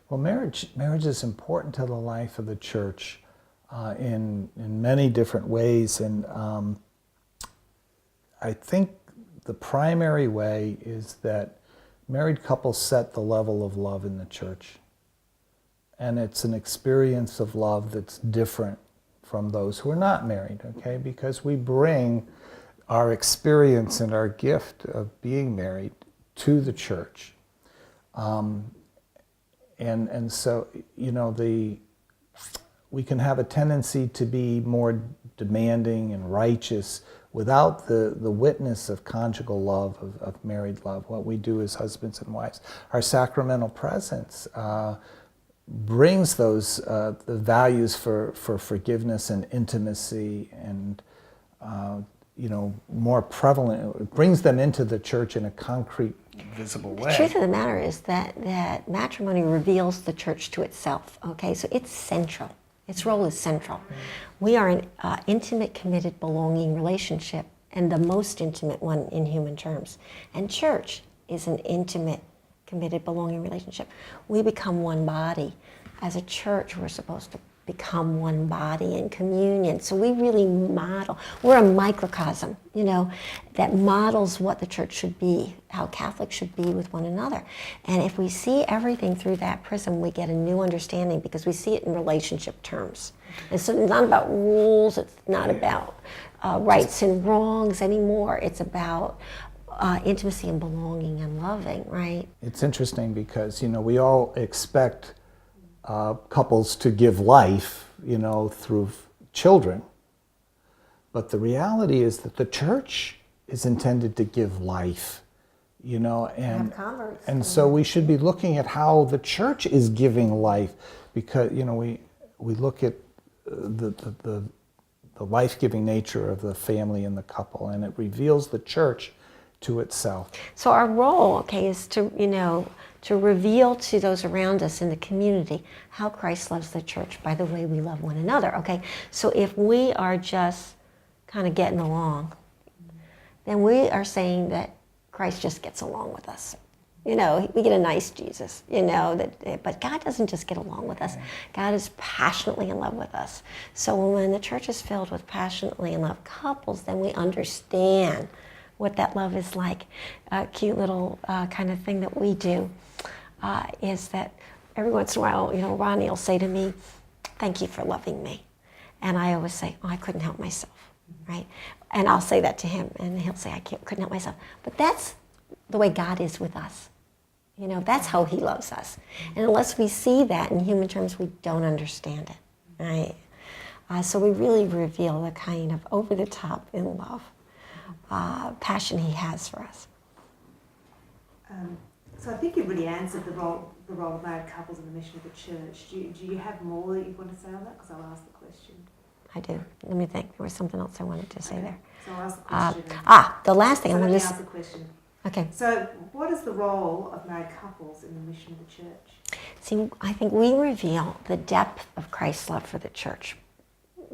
Well, marriage is important to the life of the church in many different ways, and I think the primary way is that married couples set the level of love in the church, and it's an experience of love that's different from those who are not married, okay? Because we bring our experience and our gift of being married to the church. And so, you know, we can have a tendency to be more demanding and righteous without the witness of conjugal love, of married love, what we do as husbands and wives. Our sacramental presence brings those the values for forgiveness and intimacy and you know, more prevalent. It brings them into the church in a concrete, visible way. The truth of the matter is that matrimony reveals the church to itself, okay? So it's central. Its role is central. We are an intimate, committed, belonging relationship, and the most intimate one in human terms. And church is an intimate, committed, belonging relationship. We become one body. As a church, we're supposed to become one body in communion. So we really model. We're a microcosm, you know, that models what the church should be, how Catholics should be with one another. And if we see everything through that prism, we get a new understanding because we see it in relationship terms. And so it's not about rules, it's not about rights and wrongs anymore. It's about intimacy and belonging and loving, right? It's interesting because, you know, we all expect couples to give life, you know, through children. But the reality is that the church is intended to give life, you know, and so we should be looking at how the church is giving life, because, you know, we look at the life-giving nature of the family and the couple, and it reveals the church to itself. So our role, okay, is to, you know, to reveal to those around us in the community how Christ loves the church by the way we love one another, okay? So if we are just kind of getting along, then we are saying that Christ just gets along with us. You know, we get a nice Jesus, you know, but God doesn't just get along with us. God is passionately in love with us. So when the church is filled with passionately in love couples, then we understand what that love is like. A cute little kind of thing that we do is that every once in a while, you know, Ronnie will say to me, "Thank you for loving me." And I always say, "Oh, I couldn't help myself," right? And I'll say that to him, and he'll say, couldn't help myself." But that's the way God is with us. You know, that's how he loves us. And unless we see that in human terms, we don't understand it, right? So we really reveal the kind of over-the-top in love passion he has for us. So I think you've really answered the role of married couples in the mission of the church. Do you have more that you want to say on that? Because I'll ask the question. I do. Let me think. There was something else I wanted to say there. So I'll ask the question. The last thing I wanted to say. Let me ask the question. Okay. So what is the role of married couples in the mission of the church? See, I think we reveal the depth of Christ's love for the church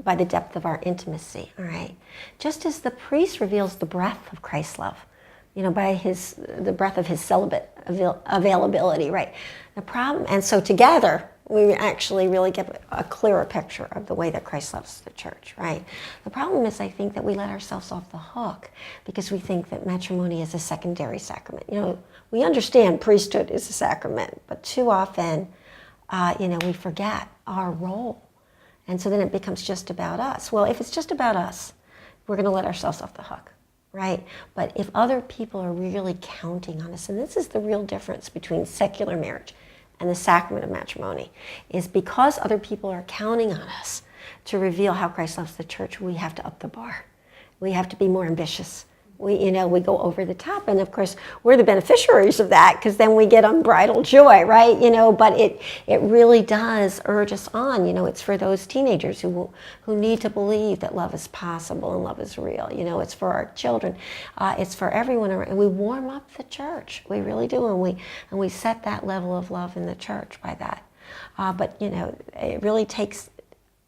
by the depth of our intimacy, all right? Just as the priest reveals the breadth of Christ's love, you know, by the breadth of his celibate availability, right? The problem, and so together, we actually really get a clearer picture of the way that Christ loves the church, right? The problem is, I think, that we let ourselves off the hook because we think that matrimony is a secondary sacrament. You know, we understand priesthood is a sacrament, but too often, you know, we forget our role. And so then it becomes just about us. Well, if it's just about us, we're going to let ourselves off the hook, right? But if other people are really counting on us, and this is the real difference between secular marriage and the sacrament of matrimony, is because other people are counting on us to reveal how Christ loves the church, we have to up the bar. We have to be more ambitious. We go over the top, and of course, we're the beneficiaries of that because then we get unbridled joy, right? You know, but it really does urge us on. You know, it's for those teenagers who need to believe that love is possible and love is real. You know, it's for our children. It's for everyone, and we warm up the church. We really do, and we set that level of love in the church by that. But you know, it really takes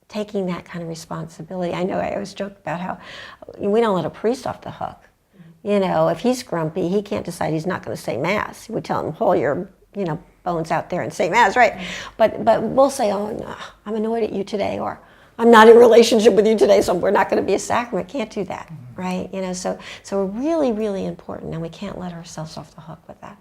taking that kind of responsibility. I know I always joke about how we don't let a priest off the hook. You know, if he's grumpy, he can't decide he's not going to say Mass. We tell him, hold your, bones out there in St. Mass, right? But we'll say, oh, no, I'm annoyed at you today, or I'm not in relationship with you today, so we're not going to be a sacrament. Can't do that, right? You know, so really, really important, and we can't let ourselves off the hook with that.